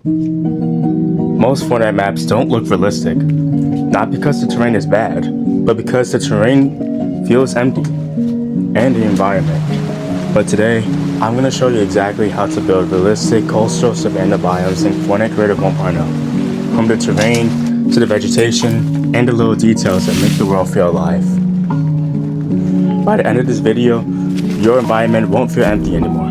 Most Fortnite maps don't look realistic, not because the terrain is bad, but because the terrain feels empty and the environment. But today, I'm going to show you exactly how to build realistic coastal savanna biomes in Fortnite Creative 1.0, from the terrain to the vegetation and the little details that make the world feel alive. By the end of this video, your environment won't feel empty anymore.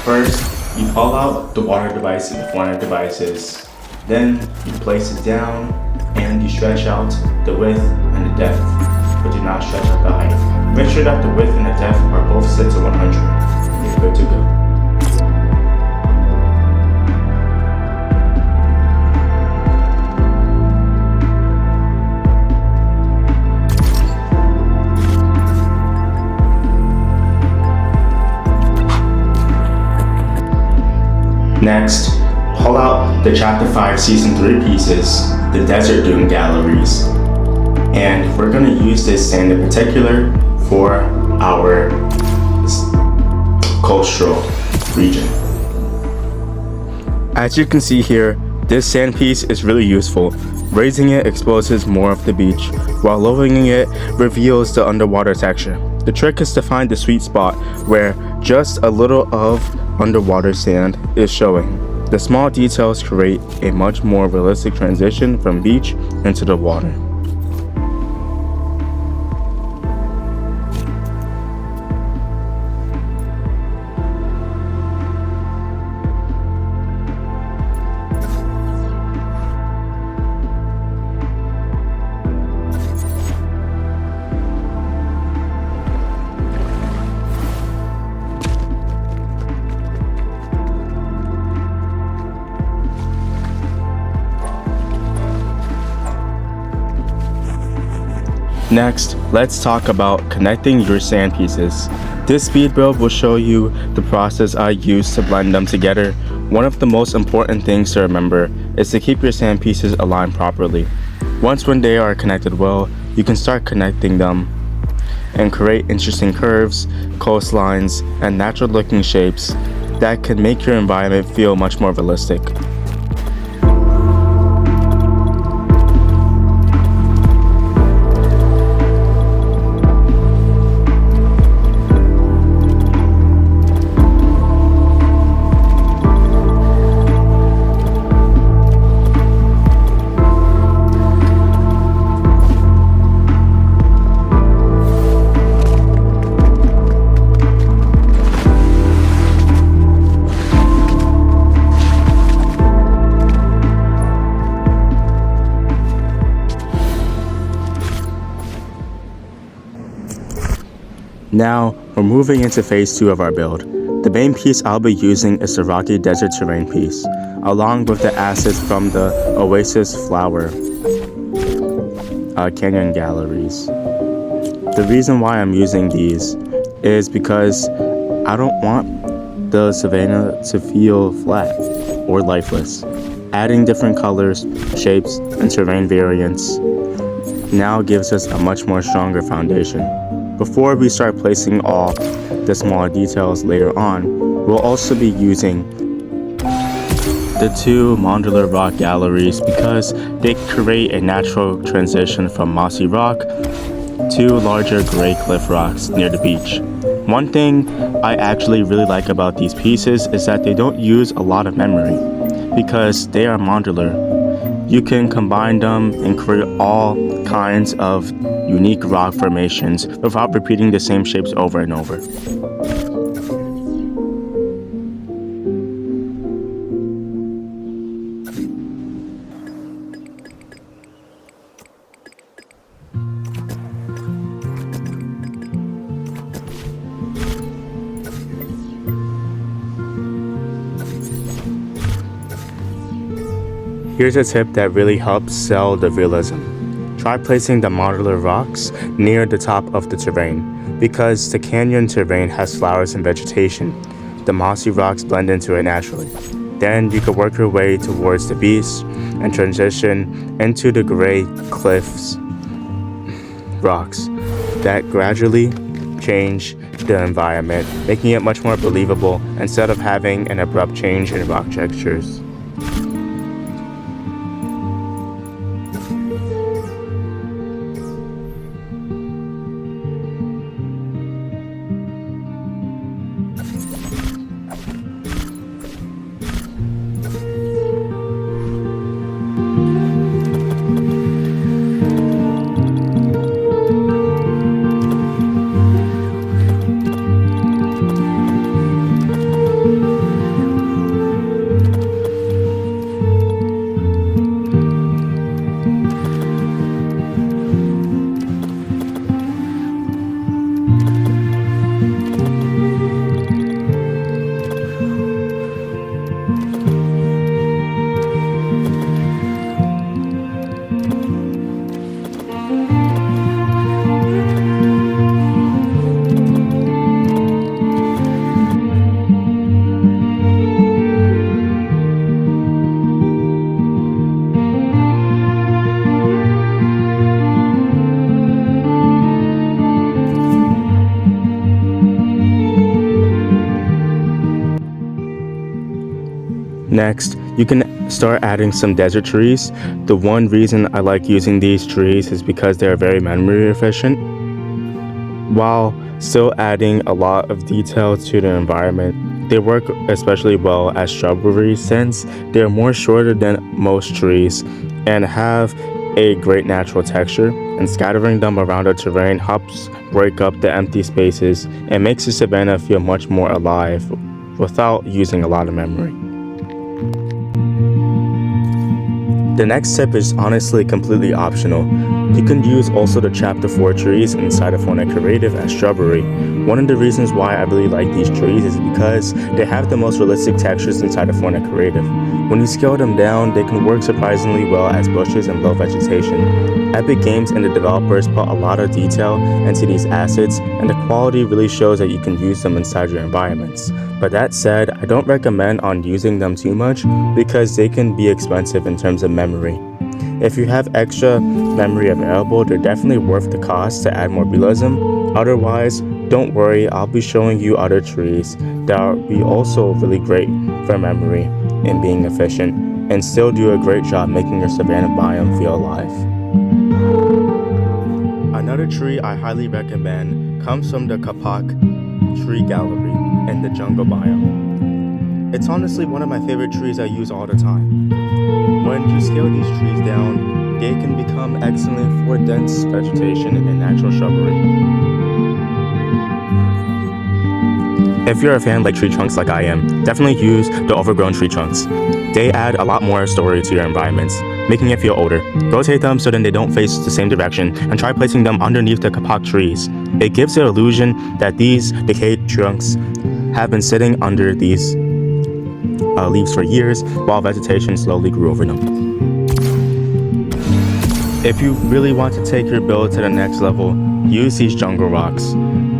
First, you pull out the water devices, the Fortnite devices, then you place it down and you stretch out the width and the depth, but do not stretch out the height. Make sure that the width and the depth are both set to 100. You're good to go. Next, pull out the Chapter 5 Season 3 pieces, the Desert Dune galleries. And we're going to use this sand in particular for our coastal region. As you can see here, this sand piece is really useful. Raising it exposes more of the beach, while lowering it reveals the underwater texture. The trick is to find the sweet spot where just a little of underwater sand is showing. The small details create a much more realistic transition from beach into the water. Next, let's talk about connecting your sand pieces. This speed build will show you the process I use to blend them together. One of the most important things to remember is to keep your sand pieces aligned properly. Once when they are connected well, you can start connecting them and create interesting curves, coastlines, and natural looking shapes that can make your environment feel much more realistic. Now, we're moving into phase 2 of our build. The main piece I'll be using is the rocky desert terrain piece, along with the assets from the Oasis Flower Canyon galleries. The reason why I'm using these is because I don't want the savanna to feel flat or lifeless. Adding different colors, shapes, and terrain variants now gives us a much more stronger foundation. Before we start placing all the smaller details later on, we'll also be using the 2 modular rock galleries because they create a natural transition from mossy rock to larger gray cliff rocks near the beach. One thing I actually really like about these pieces is that they don't use a lot of memory because they are modular. You can combine them and create all kinds of unique rock formations without repeating the same shapes over and over. Here's a tip that really helps sell the realism. Try placing the modular rocks near the top of the terrain, because the canyon terrain has flowers and vegetation. the mossy rocks blend into it naturally. Then you could work your way towards the beach and transition into the gray cliffs rocks that gradually change the environment, making it much more believable instead of having an abrupt change in rock textures. Next, you can start adding some desert trees. The one reason I like using these trees is because they're very memory efficient, while still adding a lot of detail to the environment. They work especially well as shrubbery since they're more shorter than most trees and have a great natural texture, and scattering them around the terrain helps break up the empty spaces and makes the savanna feel much more alive without using a lot of memory. The next tip is honestly completely optional. You can use also the chapter 4 trees inside of Fortnite Creative as shrubbery. One of the reasons why I really like these trees is because they have the most realistic textures inside of Fortnite Creative. When you scale them down, they can work surprisingly well as bushes and low vegetation. Epic Games and the developers put a lot of detail into these assets, and the quality really shows that you can use them inside your environments. But that said, I don't recommend on using them too much because they can be expensive in terms of memory. If you have extra memory available, they're definitely worth the cost to add more realism. Otherwise, don't worry, I'll be showing you other trees that will be also really great for memory and being efficient, and still do a great job making your savanna biome feel alive. Another tree I highly recommend comes from the Kapak Tree Gallery in the jungle biome. It's honestly one of my favorite trees I use all the time. When you scale these trees down, they can become excellent for dense vegetation and natural shrubbery. If you're a fan like tree trunks like I am, definitely use the overgrown tree trunks. They add a lot more story to your environments, making it feel older. Rotate them so then they don't face the same direction, and try placing them underneath the Kapak trees. It gives the illusion that these decayed trunks have been sitting under these leaves for years while vegetation slowly grew over them. If you really want to take your build to the next level, use these jungle rocks.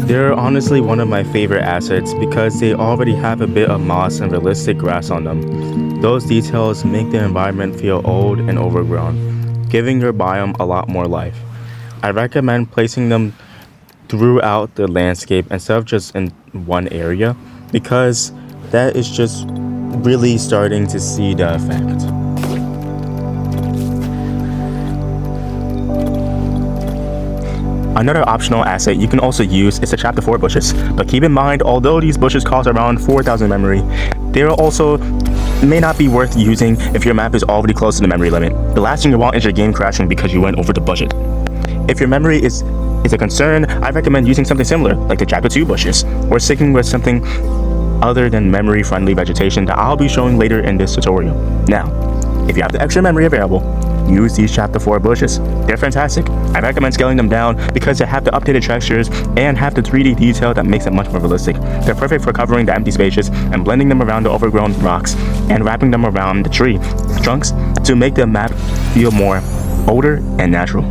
They're honestly one of my favorite assets because they already have a bit of moss and realistic grass on them. Those details make the environment feel old and overgrown, giving your biome a lot more life. I recommend placing them throughout the landscape instead of just in one area, because that is just really starting to see the effect. Another optional asset you can also use is the chapter 4 bushes, but keep in mind, although these bushes cost around 4,000 memory, they are also may not be worth using if your map is already close to the memory limit. The last thing you want is your game crashing because you went over the budget. If your memory is a concern, I recommend using something similar, like the chapter 2 bushes, or sticking with something other than memory-friendly vegetation that I'll be showing later in this tutorial. Now, if you have the extra memory available, use these chapter 4 bushes. They're fantastic. I recommend scaling them down because they have the updated textures and have the 3D detail that makes it much more realistic. They're perfect for covering the empty spaces and blending them around the overgrown rocks and wrapping them around the tree trunks to make the map feel more older and natural.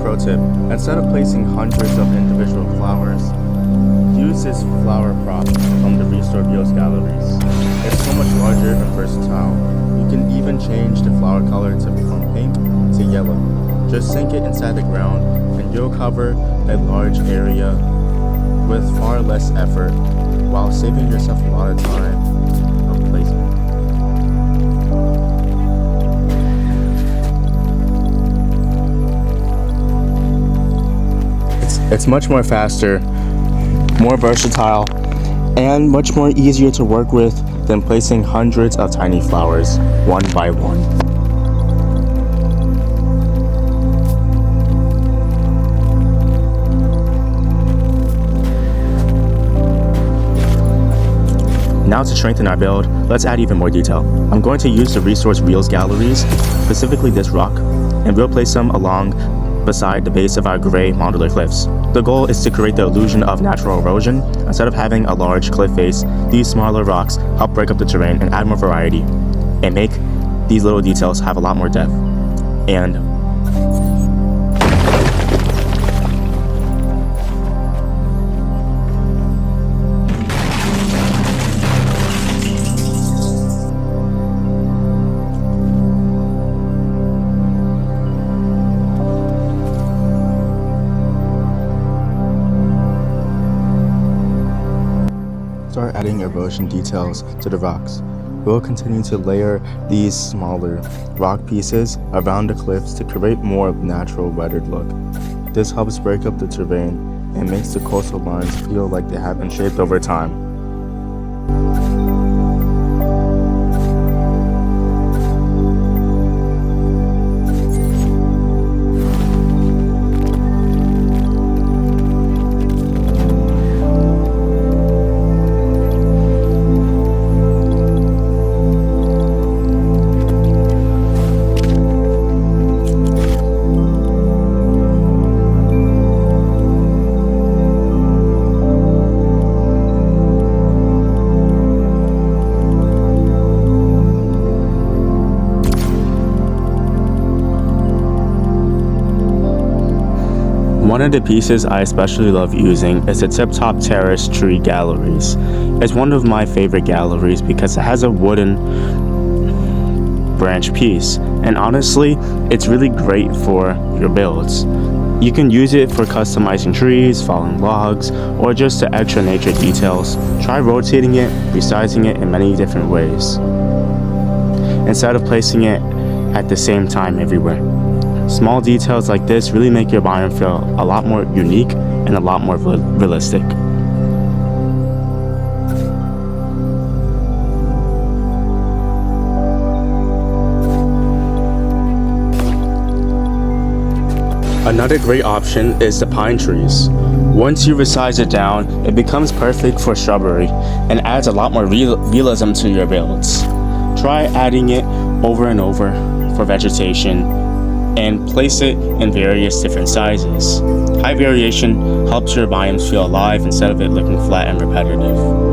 pro tip, instead of placing hundreds of individual flowers, use this flower prop from the restored Bios galleries. It's so much larger and versatile. You can even change the flower color from pink to yellow. Just sink it inside the ground and you'll cover a large area with far less effort while saving yourself a lot of time of placement. It's much more faster, more versatile, and much more easier to work with than placing hundreds of tiny flowers one by one. Now to strengthen our build, let's add even more detail. I'm going to use the resource Reels galleries, specifically this rock, and we'll place them along beside the base of our gray modular cliffs. The goal is to create the illusion of natural erosion. Instead of having a large cliff face, these smaller rocks help break up the terrain and add more variety, and make these little details have a lot more depth. And start adding erosion details to the rocks. We'll continue to layer these smaller rock pieces around the cliffs to create more natural weathered look. This helps break up the terrain and makes the coastal lines feel like they have been shaped over time. One of the pieces I especially love using is the tip-top terrace tree galleries. It's one of my favorite galleries because it has a wooden branch piece, and honestly, it's really great for your builds. You can use it for customizing trees, fallen logs, or just the extra nature details. Try rotating it, resizing it in many different ways, instead of placing it at the same time everywhere. Small details like this really make your biome feel a lot more unique and a lot more realistic. Another great option is the pine trees. Once you resize it down, it becomes perfect for shrubbery and adds a lot more realism to your builds. Try adding it over and over for vegetation, and place it in various different sizes. High variation helps your biomes feel alive instead of it looking flat and repetitive.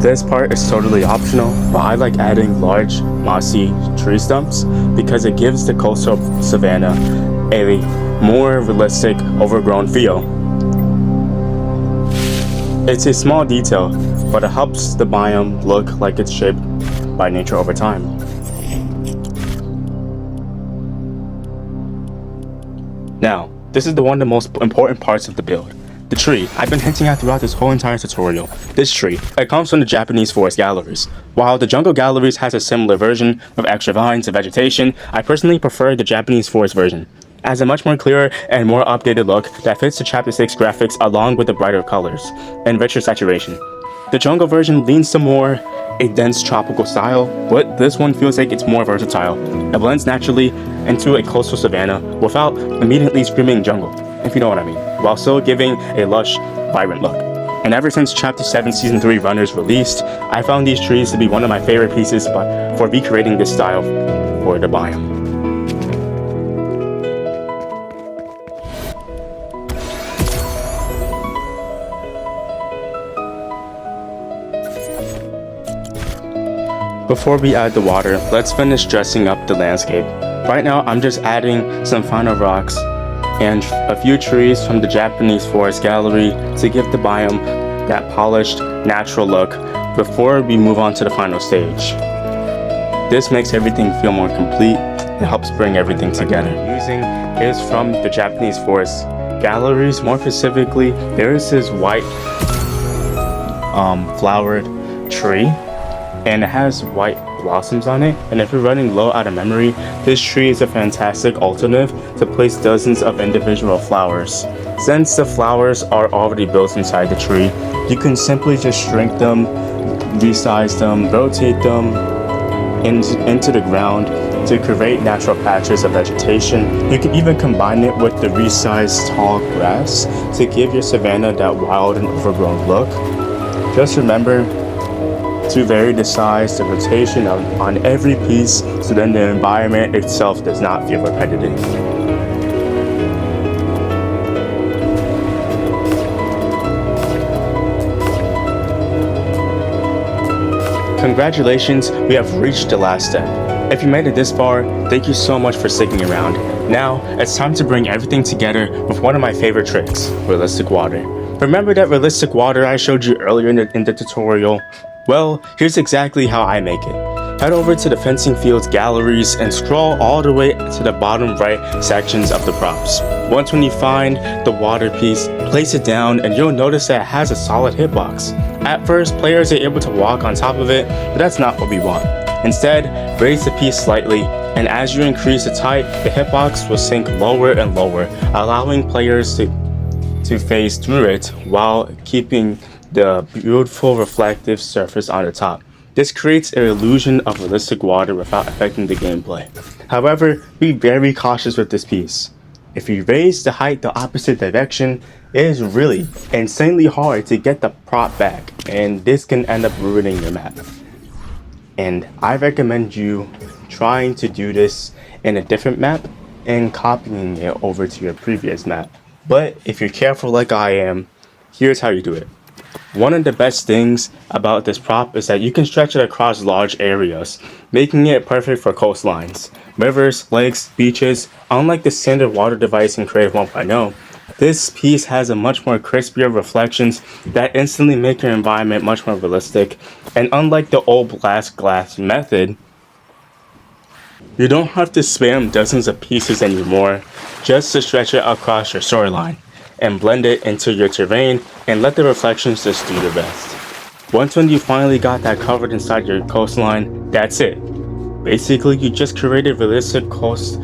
This part is totally optional, but I like adding large, mossy tree stumps because it gives the coastal savannah a more realistic, overgrown feel. It's a small detail, but it helps the biome look like it's shaped by nature over time. Now, this is one of the most important parts of the build. The tree, I've been hinting at throughout this whole entire tutorial. This tree, it comes from the Japanese forest galleries. While the jungle galleries has a similar version of extra vines and vegetation, I personally prefer the Japanese forest version. Adds a much more clearer and more updated look that fits the Chapter 6 graphics along with the brighter colors and richer saturation. The jungle version leans to more a dense tropical style, but this one feels like it's more versatile. It blends naturally into a coastal savanna without immediately screaming jungle, if you know what I mean, while still giving a lush, vibrant look. And ever since Chapter 7 Season 3 Runners released, I found these trees to be one of my favorite pieces for recreating this style for the biome. Before we add the water, let's finish dressing up the landscape. Right now, I'm just adding some final rocks and a few trees from the Japanese forest gallery to give the biome that polished, natural look before we move on to the final stage. This makes everything feel more complete and helps bring everything together. Using is from the Japanese forest galleries. More specifically, there is this white flowered tree, and it has white blossoms on it, and if you're running low out of memory, this tree is a fantastic alternative to place dozens of individual flowers. Since the flowers are already built inside the tree, you can simply just shrink them, resize them, rotate them into the ground to create natural patches of vegetation. You can even combine it with the resized tall grass to give your savanna that wild and overgrown look. Just remember to vary the size, the rotation on every piece, so then the environment itself does not feel repetitive. Congratulations, we have reached the last step. If you made it this far, thank you so much for sticking around. Now, it's time to bring everything together with one of my favorite tricks, realistic water. Remember that realistic water I showed you earlier in the tutorial? Well, here's exactly how I make it. Head over to the fencing fields galleries and scroll all the way to the bottom right sections of the props. Once when you find the water piece, place it down and you'll notice that it has a solid hitbox. At first, players are able to walk on top of it, but that's not what we want. Instead, raise the piece slightly, and as you increase its height, the hitbox will sink lower and lower, allowing players to phase through it while keeping the beautiful reflective surface on the top. This creates an illusion of realistic water without affecting the gameplay. However, be very cautious with this piece. If you raise the height the opposite direction, it is really insanely hard to get the prop back, and this can end up ruining your map. And I recommend you trying to do this in a different map and copying it over to your previous map. But if you're careful like I am, here's how you do it. One of the best things about this prop is that you can stretch it across large areas, making it perfect for coastlines, rivers, lakes, beaches. Unlike the standard water device in Creative 1.0, this piece has a much more crispier reflections that instantly make your environment much more realistic. And unlike the old blast glass method, you don't have to spam dozens of pieces anymore just to stretch it across your shoreline and blend it into your terrain and let the reflections just do the rest. Once when you finally got that covered inside your coastline, that's it. Basically, you just created realistic coast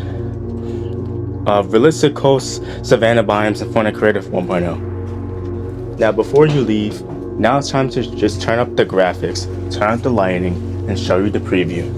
savanna biomes in Fortnite Creative 1.0. Now before you leave, now it's time to just turn up the graphics, turn up the lighting, and show you the preview.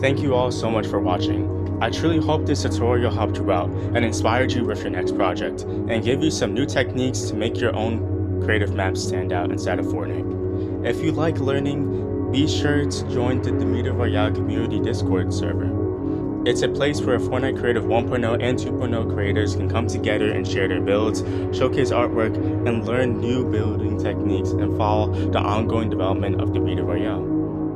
Thank you all so much for watching. I truly hope this tutorial helped you out and inspired you with your next project, and gave you some new techniques to make your own creative maps stand out inside of Fortnite. If you like learning, be sure to join the Demeter Royale community Discord server. It's a place where Fortnite Creative 1.0 and 2.0 creators can come together and share their builds, showcase artwork, and learn new building techniques and follow the ongoing development of Demeter Royale.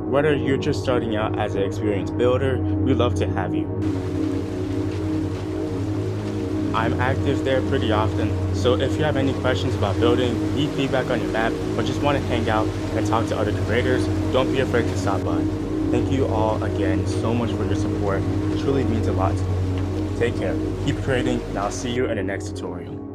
Whether you're just starting out as an experienced builder, we'd love to have you. I'm active there pretty often, so if you have any questions about building, need feedback on your map, or just want to hang out and talk to other creators, don't be afraid to stop by. Thank you all again so much for your support. It truly means a lot to me. Take care, keep creating, and I'll see you in the next tutorial.